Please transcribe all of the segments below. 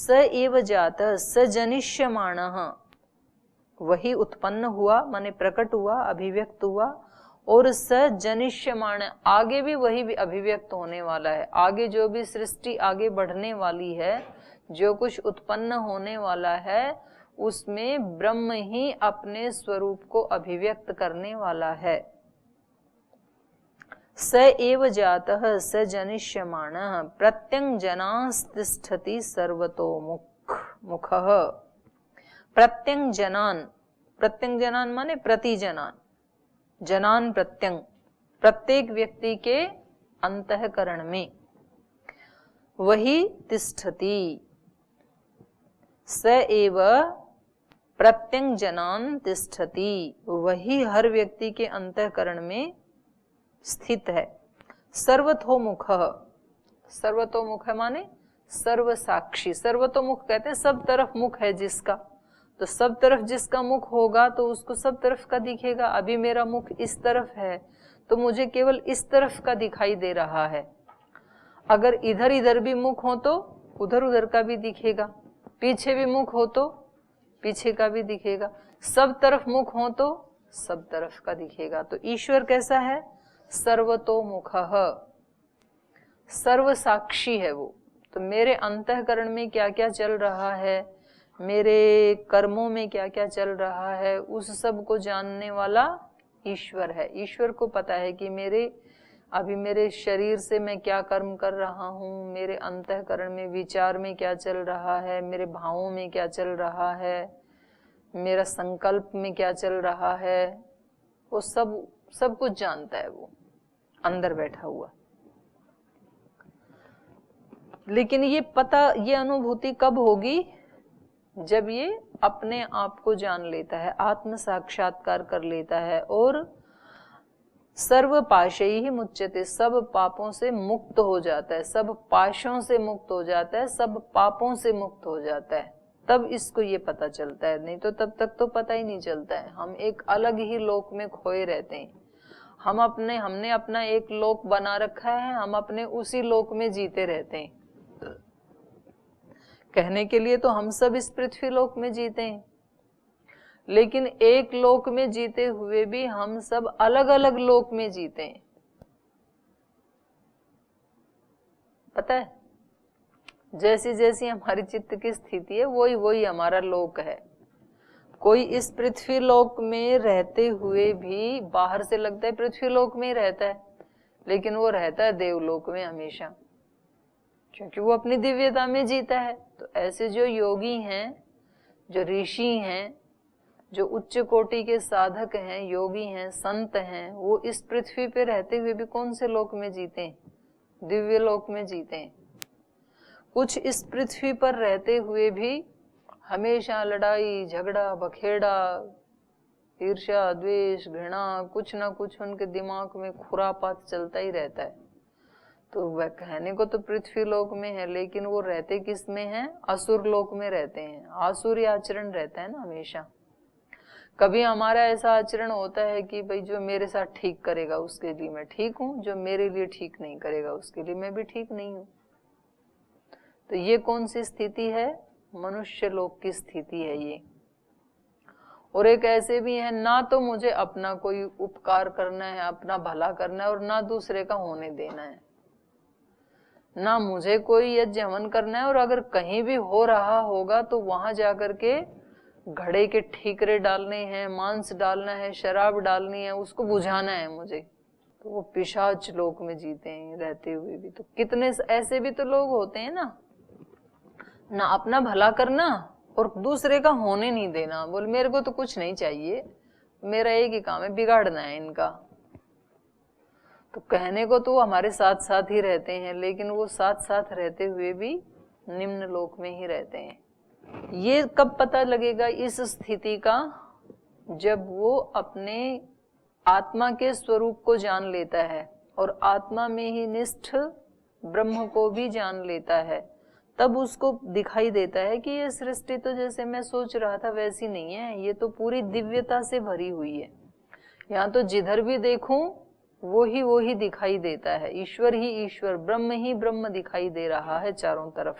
स एव जातः स जनिष्यमाणः, वही उत्पन्न हुआ माने प्रकट हुआ, अभिव्यक्त हुआ, और स जनिष्यमाण, आगे भी वही भी अभिव्यक्त होने वाला है। आगे जो भी सृष्टि आगे बढ़ने वाली है, जो कुछ उत्पन्न होने वाला है, उसमें ब्रह्म ही अपने स्वरूप को अभिव्यक्त करने वाला है। स एव जातः स जनिष्यमाणः प्रत्यंजनास्तिष्ठति सर्वतोमुख मुखः। प्रत्यंजनान, प्रत्यंजनान माने प्रतिजनान, जनान प्रत्यंग, प्रत्येक व्यक्ति के अंतःकरण में, वही तिष्ठति, स एव प्रत्यंजनान तिष्ठति, वही हर व्यक्ति के अंतःकरण में स्थित है। सर्वतोमुख, सर्वतोमुख है माने सर्व साक्षी, सर्वतोमुख कहते हैं सब तरफ मुख है जिसका, तो सब तरफ जिसका मुख होगा तो उसको सब तरफ का दिखेगा। अभी मेरा मुख इस तरफ है तो मुझे केवल इस तरफ का दिखाई दे रहा है, अगर इधर इधर भी मुख हो तो उधर उधर का भी दिखेगा, पीछे भी मुख हो तो पीछे का भी दिखेगा, सब तरफ मुख हो तो सब तरफ का दिखेगा। तो ईश्वर कैसा है? सर्वतोमुखः, सर्व साक्षी है वो। तो मेरे अंतःकरण में क्या क्या चल रहा है, मेरे कर्मों में क्या क्या चल रहा है, उस सब को जानने वाला ईश्वर है। ईश्वर को पता है कि अभी मेरे शरीर से मैं क्या कर्म कर रहा हूँ, मेरे अंतःकरण में विचार में क्या चल रहा है, मेरे भावों में क्या चल रहा है, मेरा संकल्प में क्या चल रहा है, वो सब कुछ जानता है वो अंदर बैठा हुआ। लेकिन ये पता, ये अनुभूति कब होगी? जब ये अपने आप को जान लेता है, आत्म साक्षात्कार कर लेता है और सर्व पाशैः मुच्यते, सब पापों से मुक्त हो जाता है, सब पाशों से मुक्त हो जाता है, सब पापों से मुक्त हो जाता है, तब इसको ये पता चलता है। नहीं तो तब तक तो पता ही नहीं चलता है। हम एक अलग ही लोक में खोए रहते हैं। हमने अपना एक लोक बना रखा है, हम अपने उसी लोक में जीते रहते हैं। कहने के लिए तो हम सब इस पृथ्वी लोक में जीते हैं, लेकिन एक लोक में जीते हुए भी हम सब अलग अलग लोक में जीते हैं। पता है, जैसी जैसी हमारी चित्त की स्थिति है वही वही हमारा लोक है। कोई इस पृथ्वी लोक में रहते हुए भी बाहर से लगता है पृथ्वी लोक में ही रहता है, लेकिन वो रहता है देवलोक में हमेशा, क्योंकि वो अपनी दिव्यता में जीता है। तो ऐसे जो योगी हैं, जो ऋषि हैं, जो उच्च कोटि के साधक हैं, योगी हैं, संत हैं, वो इस पृथ्वी पे रहते हुए भी कौन से लोक में जीते हैं? दिव्य लोक में जीते हैं। कुछ इस पृथ्वी पर रहते हुए भी हमेशा लड़ाई झगड़ा बखेड़ा, ईर्ष्या द्वेष घृणा, कुछ ना कुछ उनके दिमाग में खुरापात चलता ही रहता है। तो वह कहने को तो पृथ्वी लोक में है, लेकिन वो रहते किस में हैं? असुर लोक में रहते हैं। आसुरी आचरण रहता है ना हमेशा। कभी हमारा ऐसा आचरण होता है कि भाई जो मेरे साथ ठीक करेगा उसके लिए मैं ठीक हूँ, जो मेरे लिए ठीक नहीं करेगा उसके लिए मैं भी ठीक नहीं हूँ। तो ये कौन सी स्थिति है? मनुष्य लोक की स्थिति है ये। और एक ऐसे भी है, ना तो मुझे अपना कोई उपकार करना है, अपना भला करना है, और ना दूसरे का होने देना है, ना मुझे कोई यज्ञ हवन करना है, और अगर कहीं भी हो रहा होगा तो वहां जाकर के घड़े के ठीकरे डालने हैं, मांस डालना है, शराब डालनी है, उसको बुझाना है मुझे। तो वो पिशाच लोक में जीते हैं रहते हुए भी। तो कितने ऐसे भी तो लोग होते हैं ना अपना भला करना और दूसरे का होने नहीं देना। बोल मेरे को तो कुछ नहीं चाहिए, मेरा एक ही काम है बिगाड़ना है इनका। तो कहने को तो वो हमारे साथ साथ ही रहते हैं, लेकिन वो साथ साथ रहते हुए भी निम्न लोक में ही रहते हैं। ये कब पता लगेगा इस स्थिति का? जब वो अपने आत्मा के स्वरूप को जान लेता है और आत्मा में ही निष्ठ ब्रह्म को भी जान लेता है, तब उसको दिखाई देता है कि ये सृष्टि तो जैसे मैं सोच रहा था वैसी नहीं है, ये तो पूरी दिव्यता से भरी हुई है। यहाँ तो जिधर भी देखूं वो ही दिखाई देता है, ईश्वर ही ईश्वर, ब्रह्म ही ब्रह्म दिखाई दे रहा है चारों तरफ।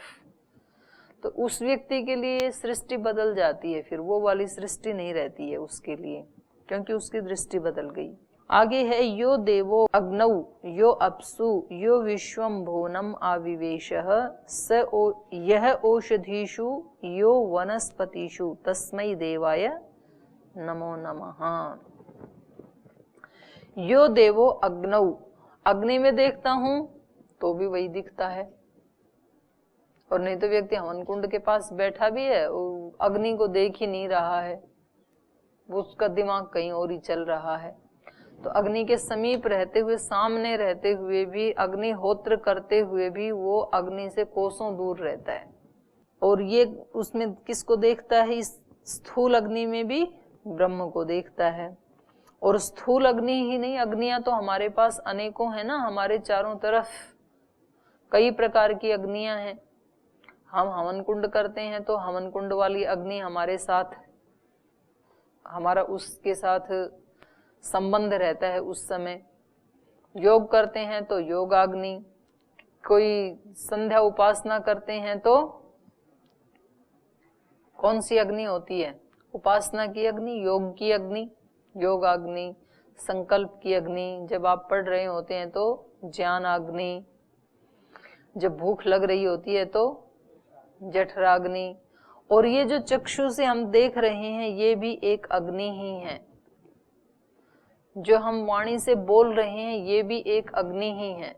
तो उस व्यक्ति के लिए सृष्टि बदल जाती है, फिर वो वाली सृष्टि नहीं रहती है उसके लिए, क्योंकि उसकी दृष्टि बदल गई। आगे है यो देवो अग्नौ यो अप्सु यो विश्वम भुवनम आविवेशः स यह ओषधीषु यो वनस्पतिषु तस्मै देवाय नमो नमः। यो देवो अग्नौ, अग्नि में देखता हूं तो भी वही दिखता है, और नहीं तो व्यक्ति हवन कुंड के पास बैठा भी है, अग्नि को देख ही नहीं रहा है, उसका दिमाग कहीं और ही चल रहा है। तो अग्नि के समीप रहते हुए, सामने रहते हुए भी, अग्निहोत्र करते हुए भी वो अग्नि से कोसों दूर रहता है। और ये उसमें किसको देखता है? इस स्थूल अग्नि में भी ब्रह्म को देखता है। और स्थूल अग्नि ही नहीं, अग्नियां तो हमारे पास अनेकों है ना, हमारे चारों तरफ कई प्रकार की अग्नियां हैं। हम हवन कुंड करते हैं तो हवन कुंड वाली अग्नि हमारे साथ, हमारा उसके साथ संबंध रहता है उस समय। योग करते हैं तो योगाग्नि, कोई संध्या उपासना करते हैं तो कौन सी अग्नि होती है? उपासना की अग्नि, योग की अग्नि, योगाग्नि, संकल्प की अग्नि। जब आप पढ़ रहे होते हैं तो ज्ञान अग्नि, जब भूख लग रही होती है तो जठराग्नि। और ये जो चक्षु से हम देख रहे हैं ये भी एक अग्नि ही है। जो हम वाणी से बोल रहे हैं ये भी एक अग्नि ही है।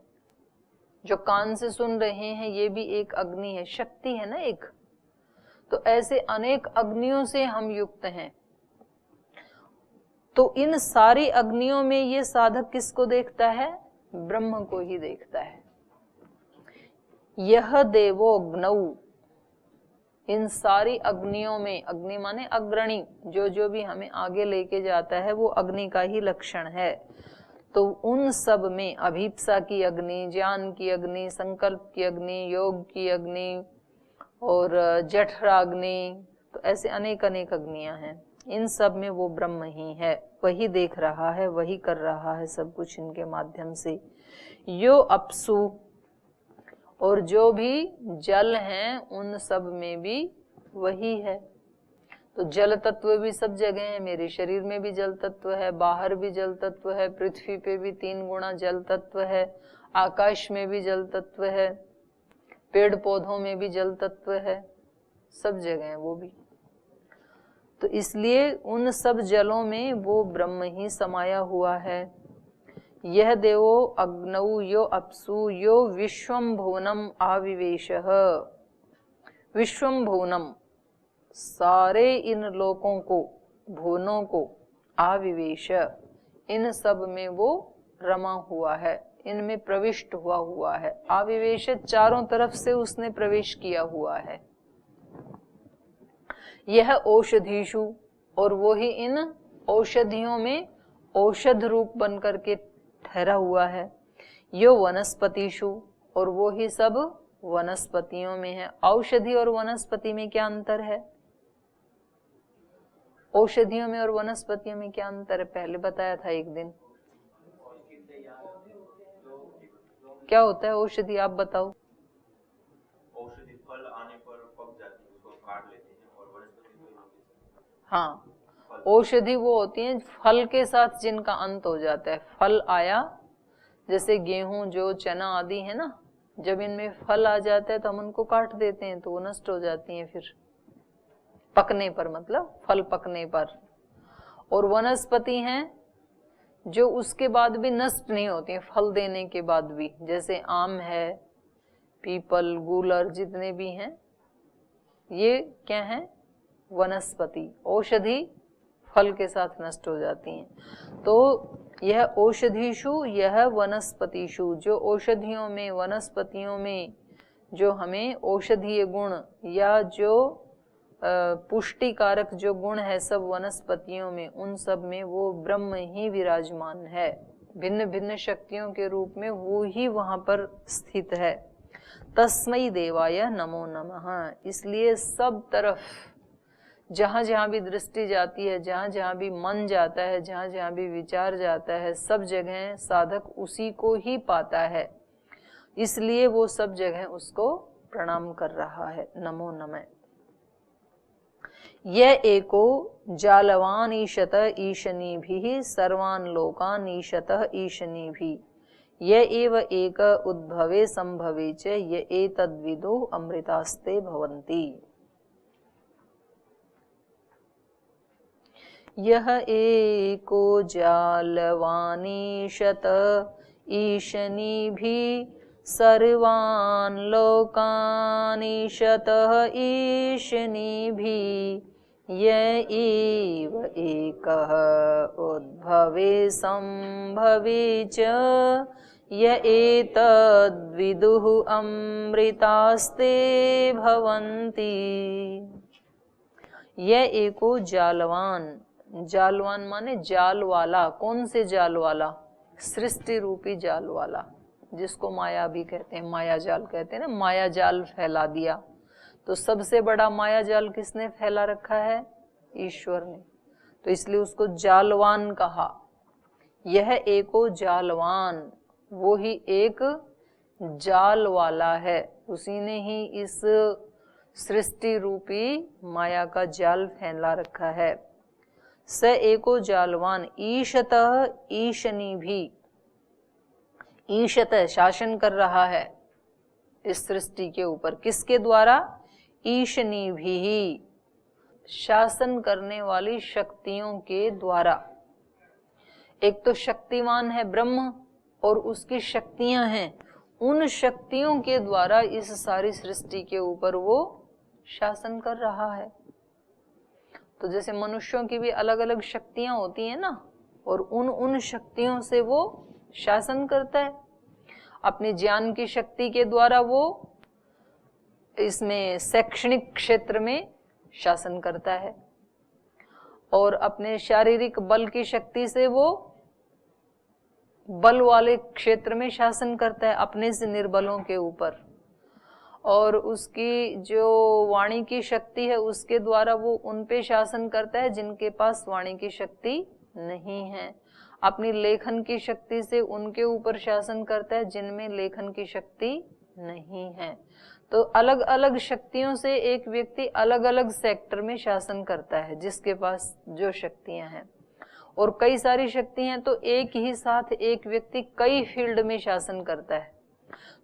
जो कान से सुन रहे हैं ये भी एक अग्नि है, शक्ति है ना एक। तो ऐसे अनेक अग्नियों से हम युक्त हैं। तो इन सारी अग्नियों में ये साधक किसको देखता है? ब्रह्म को ही देखता है। यह देवो अग्नौ, इन सारी अग्नियों में, अग्नि माने अग्रणी, जो जो भी हमें आगे लेके जाता है वो अग्नि का ही लक्षण है। तो उन सब में अभीप्सा की अग्नि, ज्ञान की अग्नि, संकल्प की अग्नि, योग की अग्नि और जठराग्नि, तो ऐसे अनेक अनेक अग्नियां हैं। इन सब में वो ब्रह्म ही है, वही देख रहा है, वही कर रहा है सब कुछ इनके माध्यम से। यो अप्सु, और जो भी जल हैं उन सब में भी वही है। तो जल तत्व भी सब जगह है, मेरे शरीर में भी जल तत्व है, बाहर भी जल तत्व है, पृथ्वी पे भी 3 गुना जल तत्व है, आकाश में भी जल तत्व है, पेड़ पौधों में भी जल तत्व है, सब जगह है वो भी। तो इसलिए उन सब जलों में वो ब्रह्म ही समाया हुआ है। यह देवो अग्नौ यो अप्सु यो विश्वम भुवनम आविवेशः, विश्वम भुवनम, सारे इन लोकों को, भुवनों को, आविवेश, इन सब में वो रमा हुआ है, इनमें प्रविष्ट हुआ है। आविवेश, चारों तरफ से उसने प्रवेश किया हुआ है। यह औषधीषु, और वो ही इन औषधियों में औषध रूप बन करके ठहरा हुआ है। यो वनस्पतिषु, और वो ही सब वनस्पतियों में है। औषधि और वनस्पति में क्या अंतर है? औषधियों में और वनस्पतियों में क्या अंतर है? पहले बताया था एक दिन। क्या होता है औषधि, आप बताओ। औषधि फल आने पर पक जाती है, उसको काट लेते हैं, और वनस्पति हाँ, औषधि वो होती हैं फल के साथ जिनका अंत हो जाता है। फल आया, जैसे गेहूं, जो चना आदि है ना, जब इनमें फल आ जाता है तो हम उनको काट देते हैं तो वो नष्ट हो जाती हैं फिर पकने पर, मतलब फल पकने पर। और वनस्पति हैं जो उसके बाद भी नष्ट नहीं होती हैं, फल देने के बाद भी, जैसे आम है, पीपल, गूलर, जितने भी हैं ये क्या हैं? वनस्पति। औषधि फल के साथ नष्ट हो जाती हैं। तो यह औषधिषु, यह वनस्पतिषु, जो औषधियों में, वनस्पतियों में जो हमें औषधीय गुण या जो पुष्टिकारक जो गुण है सब वनस्पतियों में, उन सब में वो ब्रह्म ही विराजमान है। भिन्न भिन्न शक्तियों के रूप में वो ही वहां पर स्थित है। तस्मै देवाय नमो नमः। इसलिए सब तरफ जहां जहां भी दृष्टि जाती है, जहां जहां भी मन जाता है, जहां जहां भी विचार जाता है, सब जगह साधक उसी को ही पाता है। इसलिए वो सब जगह उसको प्रणाम कर रहा है। नमो नमः। यह एको जालवान ईशत ईशनीभिः सर्वान् लोकान् ईशतः ईशनीभिः य एव एक उद्भवे संभवे च य एतद्विदो अमृतास्ते भवन्ति। यह एको जालवान् ईशत ईशनीभिः सर्वान् लोकान् ईशतः ईशनीभिः य एव एकः उद्भवे संभवे च य एतद्विदुः अमृतास्ते भवन्ति। यह एको जालवान, जालवान माने जाल वाला। कौन से जाल वाला? सृष्टि रूपी जाल वाला, जिसको माया भी कहते हैं, माया जाल कहते हैं ना, माया जाल फैला दिया। तो सबसे बड़ा माया जाल किसने फैला रखा है? ईश्वर ने। तो इसलिए उसको जालवान कहा। यह एको जालवान, वो ही एक जाल वाला है, उसी ने ही इस सृष्टि रूपी माया का जाल फैला रखा है। स एको जालवान ईशतः ईशनीभिः, ईशत शासन कर रहा है इस सृष्टि के ऊपर। किसके द्वारा? ईशनीभिः, शासन करने वाली शक्तियों के द्वारा। एक तो शक्तिमान है ब्रह्म और उसकी शक्तियां हैं, उन शक्तियों के द्वारा इस सारी सृष्टि के ऊपर वो शासन कर रहा है। तो जैसे मनुष्यों की भी अलग अलग शक्तियां होती हैं ना, और उन शक्तियों से वो शासन करता है। अपने ज्ञान की शक्ति के द्वारा वो इसमें शैक्षणिक क्षेत्र में शासन करता है, और अपने शारीरिक बल की शक्ति से वो बल वाले क्षेत्र में शासन करता है अपने से निर्बलों के ऊपर। और उसकी जो वाणी की शक्ति है उसके द्वारा वो उन पे शासन करता है जिनके पास वाणी की शक्ति नहीं है। अपनी लेखन की शक्ति से उनके ऊपर शासन करता है जिनमें लेखन की शक्ति नहीं है। तो अलग अलग शक्तियों से एक व्यक्ति अलग अलग सेक्टर में शासन करता है, जिसके पास जो शक्तियां हैं। और कई सारी शक्तियां तो एक ही साथ एक व्यक्ति कई फील्ड में शासन करता है।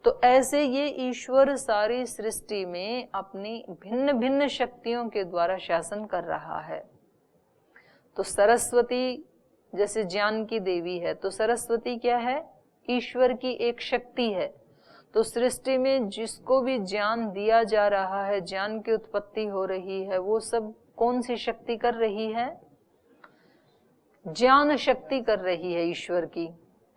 तो ऐसे ये ईश्वर सारी सृष्टि में अपनी भिन्न भिन्न शक्तियों के द्वारा शासन कर रहा है। तो सरस्वती जैसे ज्ञान की देवी है, तो सरस्वती क्या है? ईश्वर की एक शक्ति है। तो सृष्टि में जिसको भी ज्ञान दिया जा रहा है, ज्ञान की उत्पत्ति हो रही है, वो सब कौन सी शक्ति कर रही है? ज्ञान शक्ति कर रही है ईश्वर की।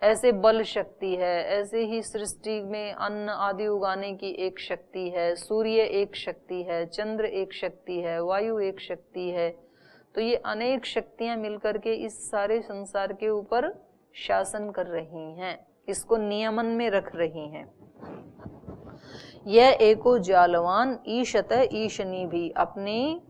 ऐसे बल शक्ति है, ऐसे ही सृष्टि में अन्न आदि उगाने की एक शक्ति है, सूर्य एक शक्ति है, चंद्र एक शक्ति है, वायु एक शक्ति है। तो ये अनेक शक्तियां मिलकर के इस सारे संसार के ऊपर शासन कर रही हैं, इसको नियमन में रख रही हैं। यह एको जालवान ईशत ईशनीभिः, अपनी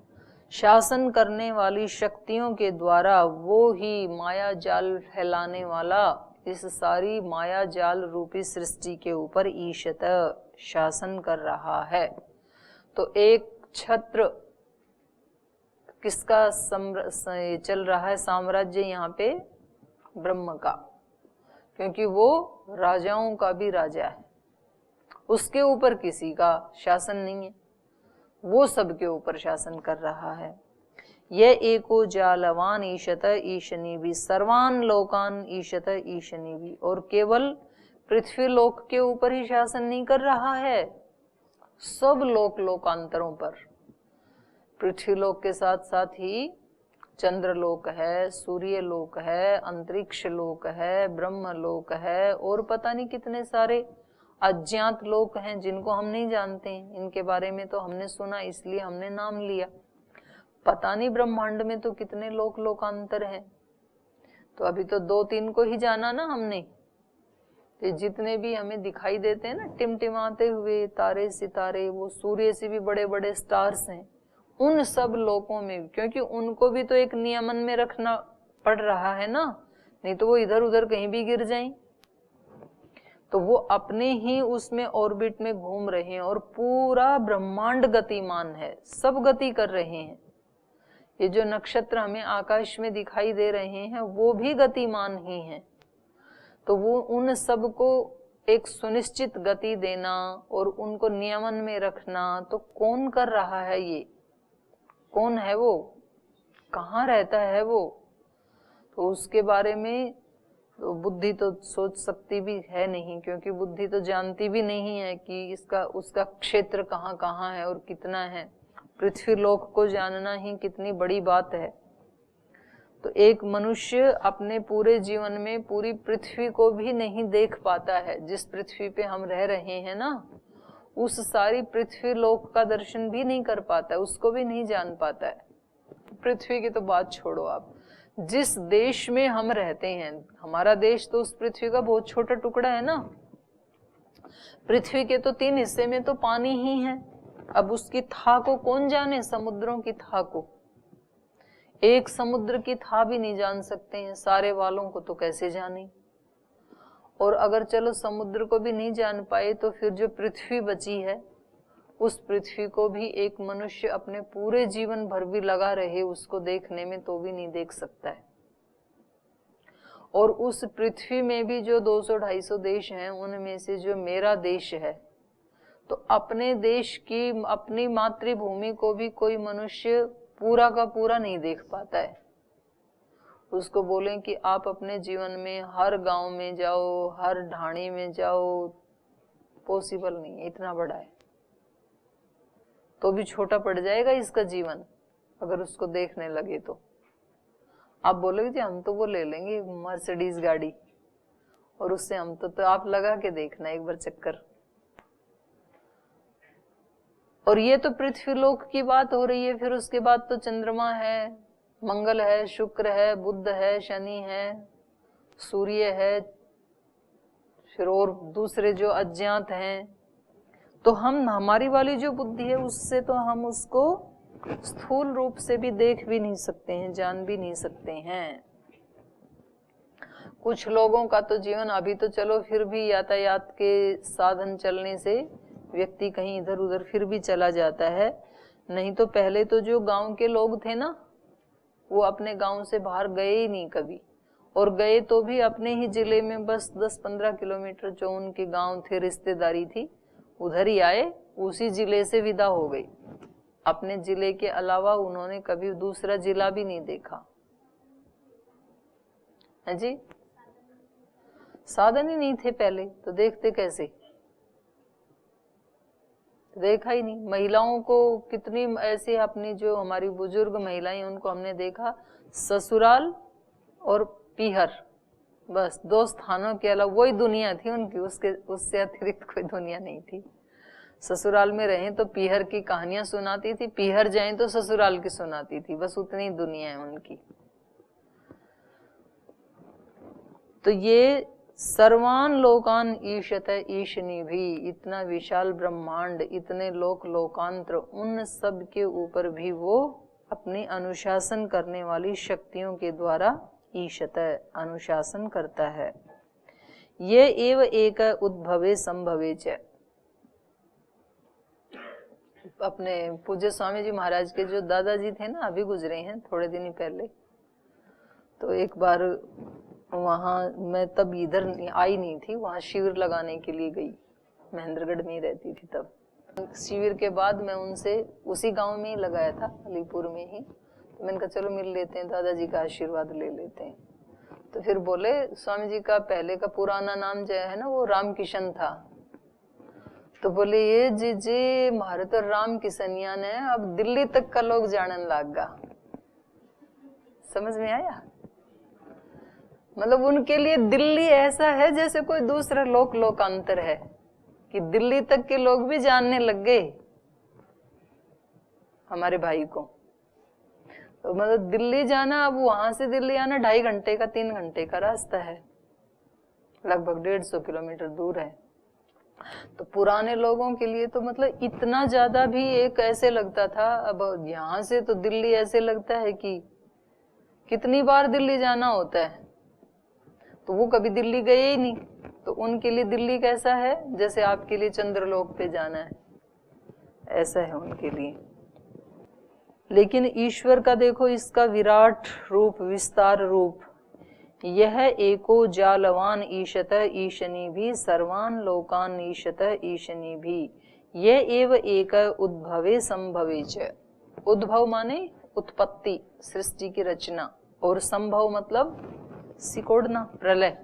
शासन करने वाली शक्तियों के द्वारा वो ही माया जाल फैलाने वाला इस सारी माया जाल रूपी सृष्टि के ऊपर ईशत शासन कर रहा है। तो एक छत्र किसका चल रहा है? साम्राज्य यहाँ पे ब्रह्म का, क्योंकि वो राजाओं का भी राजा है। उसके ऊपर किसी का शासन नहीं है, वो सबके ऊपर शासन कर रहा है। यह एको जालवान ईशत ईशनीभिः सर्वान् लोकान् ईशत ईशनीभिः, और केवल पृथ्वी लोक के ऊपर ही शासन नहीं कर रहा है, सब लोकांतरों पर। पृथ्वी लोक के साथ साथ ही चंद्र लोक है, सूर्य लोक है, अंतरिक्ष लोक है, ब्रह्म लोक है, और पता नहीं कितने सारे अज्ञात लोक हैं जिनको हम नहीं जानते हैं। इनके बारे में तो हमने सुना इसलिए हमने नाम लिया, पता नहीं ब्रह्मांड में तो कितने लोकांतर हैं। तो अभी तो 2-3 को ही जाना ना हमने। तो जितने भी हमें दिखाई देते हैं ना टिमटिमाते हुए तारे सितारे, वो सूर्य से भी बड़े बड़े स्टार्स हैं, उन सब लोकों में, क्योंकि उनको भी तो एक नियमन में रखना पड़ रहा है ना, नहीं तो वो इधर उधर कहीं भी गिर जाएं। तो वो अपने ही उसमें ऑर्बिट में घूम रहे हैं और पूरा ब्रह्मांड गतिमान है, सब गति कर रहे हैं। ये जो नक्षत्र हमें आकाश में दिखाई दे रहे हैं वो भी गतिमान ही हैं। तो वो उन सबको एक सुनिश्चित गति देना और उनको नियमन में रखना, तो कौन कर रहा है ये? कौन है वो? कहाँ रहता है वो? तो उसके बारे में तो बुद्धि तो सोच सकती भी है नहीं, क्योंकि बुद्धि तो जानती भी नहीं है कि इसका उसका क्षेत्र कहाँ कहाँ है और कितना है। पृथ्वी लोक को जानना ही कितनी बड़ी बात है। तो एक मनुष्य अपने पूरे जीवन में पूरी पृथ्वी को भी नहीं देख पाता है। जिस पृथ्वी पे हम रह रहे हैं ना, उस सारी पृथ्वी लोक का दर्शन भी नहीं कर पाता है, उसको भी नहीं जान पाता है। पृथ्वी की तो बात छोड़ो आप, जिस देश में हम रहते हैं, हमारा देश तो उस पृथ्वी का बहुत छोटा टुकड़ा है ना। पृथ्वी के तो 3 हिस्से में तो पानी ही है। अब उसकी था को कौन जाने, समुद्रों की था को? एक समुद्र की था भी नहीं जान सकते हैं, सारे वालों को तो कैसे जाने। और अगर चलो समुद्र को भी नहीं जान पाए, तो फिर जो पृथ्वी बची है, उस पृथ्वी को भी एक मनुष्य अपने पूरे जीवन भर भी लगा रहे उसको देखने में, तो भी नहीं देख सकता है। और उस पृथ्वी में भी जो 200-250 देश हैं, उनमें से जो मेरा देश है, तो अपने देश की, अपनी मातृभूमि को भी कोई मनुष्य पूरा का पूरा नहीं देख पाता है। उसको बोलें कि आप अपने जीवन में हर गांव में जाओ, हर ढाणी में जाओ, पॉसिबल नहीं है, इतना बड़ा है। तो भी छोटा पड़ जाएगा इसका जीवन अगर उसको देखने लगे तो। आप बोलोगे जी हम तो वो ले लेंगे मर्सिडीज गाड़ी, और उससे हम तो आप लगा के देखना एक बार चक्कर। और ये तो पृथ्वी लोक की बात हो रही है। फिर उसके बाद तो चंद्रमा है, मंगल है, शुक्र है, बुध है, शनि है, सूर्य है, फिर और दूसरे जो अज्ञात हैं। तो हम, हमारी वाली जो बुद्धि है, उससे तो हम उसको स्थूल रूप से भी देख भी नहीं सकते हैं, जान भी नहीं सकते हैं। कुछ लोगों का तो जीवन अभी तो चलो फिर भी यातायात के साधन चलने से व्यक्ति कहीं इधर उधर फिर भी चला जाता है, नहीं तो पहले तो जो गांव के लोग थे ना, वो अपने गांव से बाहर गए ही नहीं कभी, और गए तो भी अपने ही जिले में बस 10-15 किलोमीटर जो उनके गांव थे, रिश्तेदारी थी, उधर ही आए, उसी जिले से विदा हो गई। अपने जिले के अलावा उन्होंने कभी दूसरा जिला भी नहीं देखा है जी। साधन ही नहीं थे पहले, तो देखते कैसे? देखा ही नहीं। महिलाओं को कितनी ऐसे, अपनी जो हमारी बुजुर्ग महिलाएं, उनको हमने देखा ससुराल और पीहर, बस 2 स्थानों के अलावा वही दुनिया थी उनकी, उससे अतिरिक्त कोई दुनिया नहीं थी। ससुराल में रहें तो पीहर की कहानियां सुनाती थी, पीहर जाएं तो ससुराल की सुनाती थी, बस उतनी दुनिया है उनकी। तो ये सर्वान लोकान ईशत ईशनी भी, इतना विशाल ब्रह्मांड, इतने लोक लोकांतर, उन सब के ऊपर भी वो अपनी अनुशासन करने वाली शक्तियों के द्वारा ईशत अनुशासन करता है। ये एव एक उद्भवे संभवे च। अपने पूज्य स्वामी जी महाराज के जो दादाजी थे ना, अभी गुजरे हैं थोड़े दिन ही पहले, तो एक बार वहाँ मैं तब इधर आई नहीं थी, वहाँ शिविर लगाने के लिए गई, महेंद्रगढ़ में ही रहती थी तब। शिविर के बाद मैं उनसे उसी गांव में ही लगाया था, अलीपुर में ही, तो मैंने कहा चलो मिल लेते हैं, दादाजी का आशीर्वाद ले लेते हैं। तो फिर बोले स्वामी जी का पहले का पुराना नाम जो है ना, वो राम किशन था। तो बोले ये जी मारे तो राम किशनिया ने अब दिल्ली तक का लोग जानन लग गा। समझ में आया? मतलब उनके लिए दिल्ली ऐसा है जैसे कोई दूसरा लोकांतर है, कि दिल्ली तक के लोग भी जानने लग गए हमारे भाई को। तो मतलब दिल्ली जाना, अब वहां से दिल्ली आना 2.5 घंटे का 3 घंटे का रास्ता है, लगभग 150 किलोमीटर दूर है। तो पुराने लोगों के लिए तो मतलब इतना ज्यादा भी एक ऐसे लगता था। अब यहाँ से तो दिल्ली ऐसे लगता है कि कितनी बार दिल्ली जाना होता है, तो वो कभी दिल्ली गए ही नहीं। तो उनके लिए दिल्ली कैसा है, जैसे आपके लिए चंद्रलोक पे जाना है, ऐसा है उनके लिए। लेकिन ईश्वर का देखो, इसका विराट रूप, विस्तार रूप, यह एको जालवान ईशतः ईशनी भी सर्वान लोकान ईशतः ईशनी भी, ये एव एक उद्भवे संभवे च। उद्भव माने उत्पत्ति, सृष्टि की रचना, और संभव मतलब सिकोड़ना, प्रलय।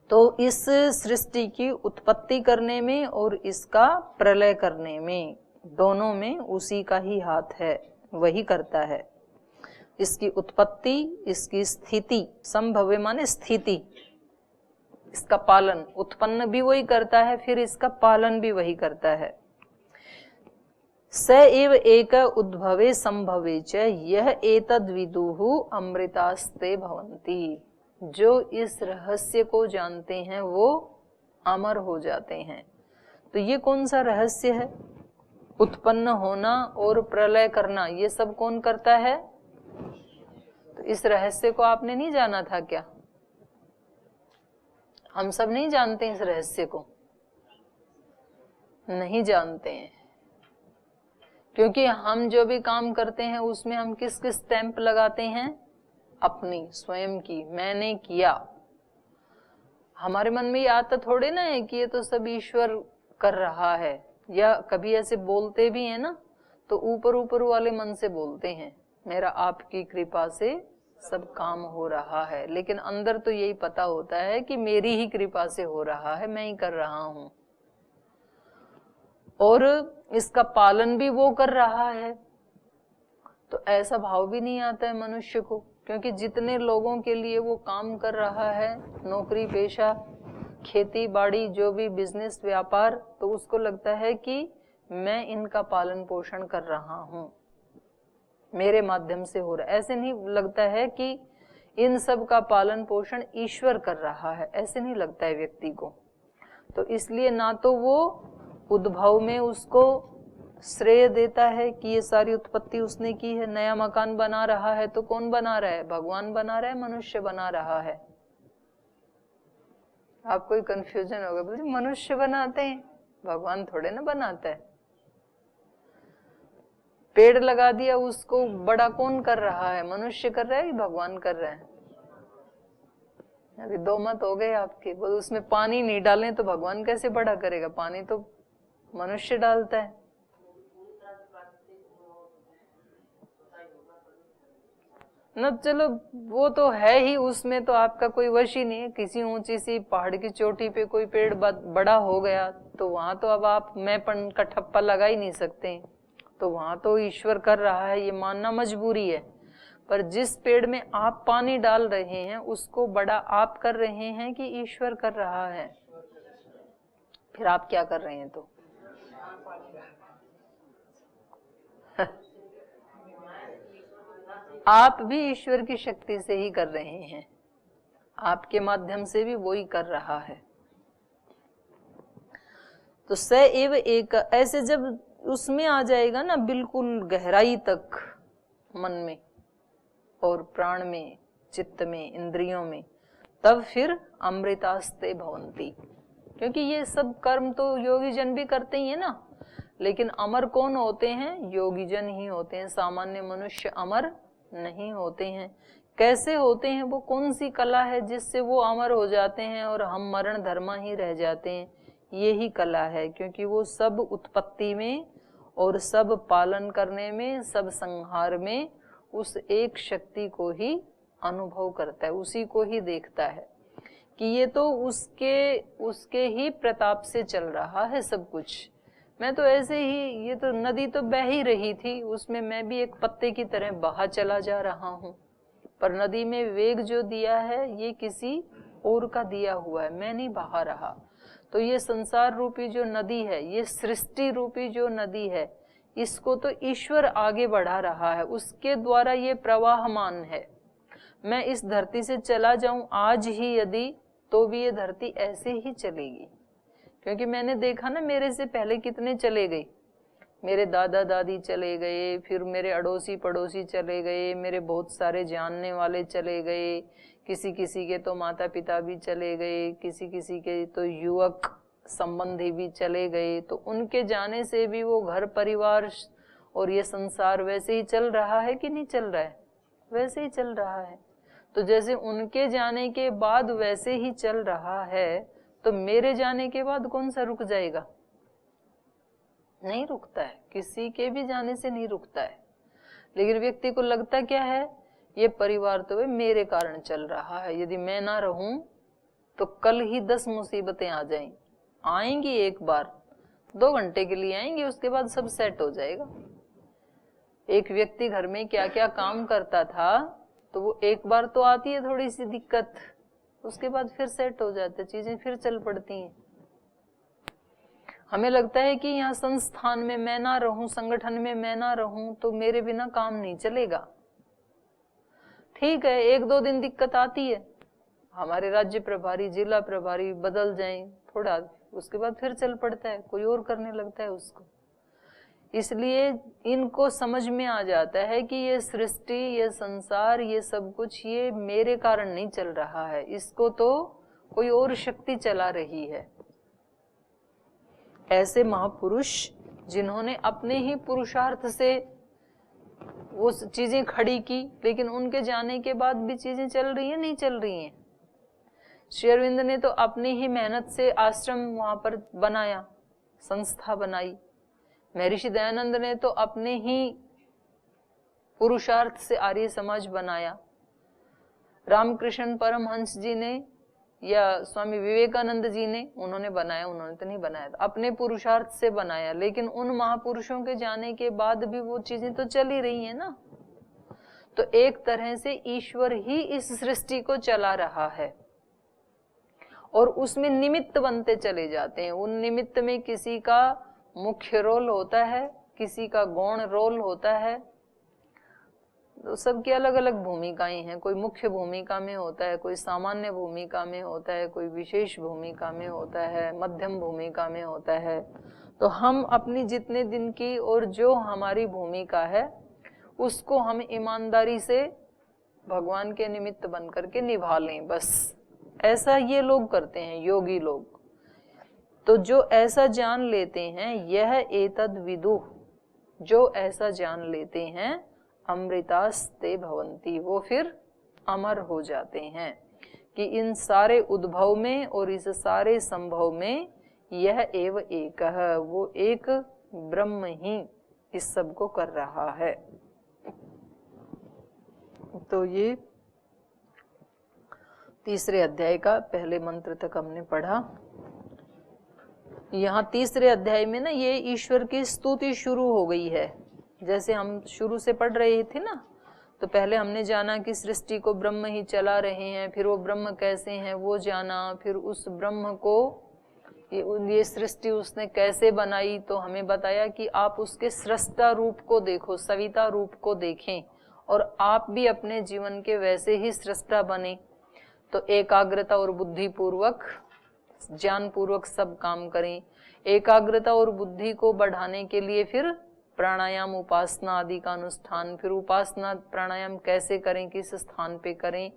तो इस सृष्टि की उत्पत्ति करने में और इसका प्रलय करने में, दोनों में उसी का ही हाथ है, वही करता है। इसकी उत्पत्ति, इसकी स्थिति, संभव माने स्थिति, इसका पालन, उत्पन्न भी वही करता है, फिर इसका पालन भी वही करता है। स एव एक उद्भवे संभवे च यह एतद् विदुहु अमृतास्ते भवन्ति। जो इस रहस्य को जानते हैं वो अमर हो जाते हैं। तो ये कौन सा रहस्य है? उत्पन्न होना और प्रलय करना, ये सब कौन करता है? तो इस रहस्य को आपने नहीं जाना था क्या? हम सब नहीं जानते इस रहस्य को, नहीं जानते हैं, क्योंकि हम जो भी काम करते हैं उसमें हम किस किस स्टैंप लगाते हैं? अपनी स्वयं की, मैंने किया। हमारे मन में ये आता थोड़े ना है कि ये तो सब ईश्वर कर रहा है, या कभी ऐसे बोलते भी हैं ना, तो ऊपर ऊपर वाले मन से बोलते हैं, मेरा आपकी कृपा से सब काम हो रहा है, लेकिन अंदर तो यही पता होता है कि मेरी ही कृपा से हो रहा है, मैं ही कर रहा हूं, और इसका पालन भी वो कर रहा है। तो ऐसा भाव भी नहीं आता है मनुष्य को, क्योंकि जितने लोगों के लिए वो काम कर रहा है, नौकरी पेशा, खेती बाड़ी, जो भी बिजनेस व्यापार, तो उसको लगता है कि मैं इनका पालन पोषण कर रहा हूं, मेरे माध्यम से हो रहा है। ऐसे नहीं लगता है कि इन सब का पालन पोषण ईश्वर कर रहा है, ऐसे नहीं लगता है व्यक्ति को। तो इसलिए ना तो वो उद्भव में उसको श्रेय देता है कि ये सारी उत्पत्ति उसने की है। नया मकान बना रहा है तो कौन बना रहा है? भगवान बना रहा है, मनुष्य बना रहा है? आपको कोई कंफ्यूजन होगा, बोले मनुष्य बनाते हैं, भगवान थोड़े ना बनाता है। पेड़ लगा दिया, उसको बड़ा कौन कर रहा है? मनुष्य कर रहा है कि भगवान कर रहा है? अभी दो मत हो गए आपके। बोल उसमें पानी नहीं डालें तो भगवान कैसे बड़ा करेगा? पानी तो मनुष्य डालता है। न चलो वो तो है ही, उसमें तो आपका कोई वश ही नहीं है। किसी ऊंची सी पहाड़ की चोटी पे कोई पेड़ बड़ा हो गया तो वहां तो अब आप मैंपन का ठप्पा लगा ही नहीं सकते, तो वहां तो ईश्वर कर रहा है ये मानना मजबूरी है। पर जिस पेड़ में आप पानी डाल रहे हैं उसको बड़ा आप कर रहे हैं कि ईश्वर कर रहा है? फिर आप क्या कर रहे हैं? तो आप भी ईश्वर की शक्ति से ही कर रहे हैं, आपके माध्यम से भी वही कर रहा है। तो स एव एक, ऐसे जब उसमें आ जाएगा ना बिल्कुल गहराई तक, मन में और प्राण में, चित्त में, इंद्रियों में, तब फिर अमृतास्ते भवन्ति। क्योंकि ये सब कर्म तो योगी जन भी करते ही है ना, लेकिन अमर कौन होते हैं? योगी जन ही होते हैं। सामान्य मनुष्य अमर नहीं होते हैं। कैसे होते हैं? वो कौन सी कला है जिससे वो अमर हो जाते हैं और हम मरण धर्मा ही रह जाते हैं? यही कला है, क्योंकि वो सब उत्पत्ति में और सब पालन करने में, सब संहार में उस एक शक्ति को ही अनुभव करता है, उसी को ही देखता है कि ये तो उसके ही प्रताप से चल रहा है सब कुछ। मैं तो ऐसे ही, ये तो नदी तो बह ही रही थी, उसमें मैं भी एक पत्ते की तरह बहा चला जा रहा हूँ, पर नदी में वेग जो दिया है ये किसी और का दिया हुआ है, मैं नहीं बहा रहा। तो ये संसार रूपी जो नदी है, ये सृष्टि रूपी जो नदी है, इसको तो ईश्वर आगे बढ़ा रहा है, उसके द्वारा ये प्रवाहमान है। मैं इस धरती से चला जाऊं आज ही यदि, तो भी ये धरती ऐसे ही चलेगी, क्योंकि मैंने देखा ना मेरे से पहले कितने चले गए। मेरे दादा दादी चले गए, फिर मेरे अड़ोसी पड़ोसी चले गए, मेरे बहुत सारे जानने वाले चले गए, किसी किसी के तो माता पिता भी चले गए, किसी किसी के तो युवक संबंधी भी चले गए, तो उनके जाने से भी वो घर परिवार और ये संसार वैसे ही चल रहा है कि नहीं चल रहा है? वैसे ही चल रहा है। तो जैसे उनके जाने के बाद वैसे ही चल रहा है, तो मेरे जाने के बाद कौन सा रुक जाएगा? नहीं रुकता है, किसी के भी जाने से नहीं रुकता है। लेकिन व्यक्ति को लगता क्या है, ये परिवार तो मेरे कारण चल रहा है, यदि मैं ना रहूं तो कल ही 10 मुसीबतें आ जाएं। आएंगी एक बार, 2 घंटे के लिए आएंगी, उसके बाद सब सेट हो जाएगा। एक व्यक्ति घर में क्या क्या काम करता था, तो वो एक बार तो आती है थोड़ी सी दिक्कत, उसके बाद फिर सेट हो जाते, चीजें फिर चल पड़ती हैं। हमें लगता है कि यहाँ संस्थान में मैं ना रहूं, संगठन में मैं ना रहूं, तो मेरे बिना काम नहीं चलेगा। ठीक है, 1-2 दिन दिक्कत आती है, हमारे राज्य प्रभारी, जिला प्रभारी बदल जाएं थोड़ा, उसके बाद फिर चल पड़ता है, कोई और करने लगता है उसको। इसलिए इनको समझ में आ जाता है कि ये सृष्टि, ये संसार, ये सब कुछ ये मेरे कारण नहीं चल रहा है, इसको तो कोई और शक्ति चला रही है। ऐसे महापुरुष जिन्होंने अपने ही पुरुषार्थ से वो चीजें खड़ी की, लेकिन उनके जाने के बाद भी चीजें चल रही हैं, नहीं चल रही हैं। श्री अरविंद ने तो अपनी ही मेहनत से आश्रम वहां पर बनाया, संस्था बनाई। महर्षि दयानंद ने तो अपने ही पुरुषार्थ से आर्य समाज बनाया। रामकृष्ण परमहंस जी ने या स्वामी विवेकानंद जी ने, उन्होंने बनाया, उन्होंने तो नहीं बनाया, अपने पुरुषार्थ से बनाया। लेकिन उन महापुरुषों के जाने के बाद भी वो चीजें तो चल ही रही हैं ना। तो एक तरह से ईश्वर ही इस सृष्टि को चला रहा है और उसमें निमित्त बनते चले जाते हैं। उन निमित्त में किसी का मुख्य रोल होता है, किसी का गौण रोल होता है, तो सबकी अलग अलग भूमिकाएं हैं। कोई मुख्य भूमिका में होता है, कोई सामान्य भूमिका में होता है, कोई विशेष भूमिका में होता है, मध्यम भूमिका में होता है। तो हम अपनी जितने दिन की और जो हमारी भूमिका है उसको हम ईमानदारी से भगवान के निमित्त बन करके निभा लें, बस। ऐसा ये लोग करते हैं, योगी लोग। तो जो ऐसा जान लेते हैं, यह एतद विदुः, जो ऐसा जान लेते हैं, अमृतास्ते भवन्ति, वो फिर अमर हो जाते हैं कि इन सारे उद्भव में और इस सारे संभव में यह एव एक है, वो एक ब्रह्म ही इस सब को कर रहा है। तो ये तीसरे अध्याय का पहले मंत्र तक हमने पढ़ा। यहाँ तीसरे अध्याय में ना ये ईश्वर की स्तुति शुरू हो गई है। जैसे हम शुरू से पढ़ रहे थे ना, तो पहले हमने जाना कि सृष्टि को ब्रह्म ही चला रहे हैं, फिर वो ब्रह्म कैसे हैं वो जाना, फिर उस ब्रह्म को ये सृष्टि उसने कैसे बनाई, तो हमें बताया कि आप उसके सृष्टा रूप को देखो, सविता रूप को देखें और आप भी अपने जीवन के वैसे ही सृष्टा बने। तो एकाग्रता और बुद्धि पूर्वक, ज्ञान पूर्वक सब काम करें। एकाग्रता और बुद्धि को बढ़ाने के लिए फिर प्राणायाम, उपासना आदि का अनुष्ठान, फिर उपासना प्राणायाम कैसे करें, किस स्थान पे करें,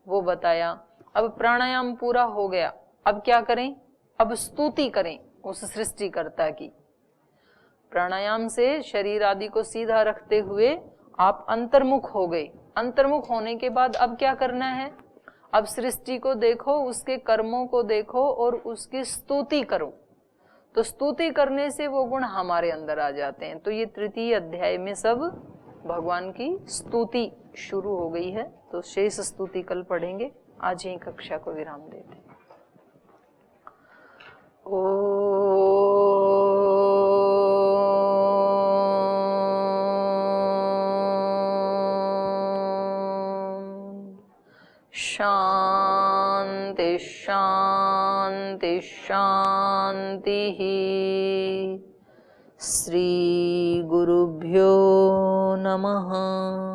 वो बताया। अब प्राणायाम पूरा हो गया, अब क्या करें? अब स्तुति करें उस सृष्टिकर्ता की। प्राणायाम से शरीर आदि को सीधा रखते हुए आप अंतर्मुख हो गए। अंतर्मुख होने के बाद अब क्या करना है? अब सृष्टि को देखो, उसके कर्मों को देखो और उसकी स्तुति करो। तो स्तुति करने से वो गुण हमारे अंदर आ जाते हैं। तो ये तृतीय अध्याय में सब भगवान की स्तुति शुरू हो गई है। तो शेष स्तुति कल पढ़ेंगे। आज ही कक्षा को विराम देते हैं। शांति शांति शांति। श्री गुरुभ्यो नमः।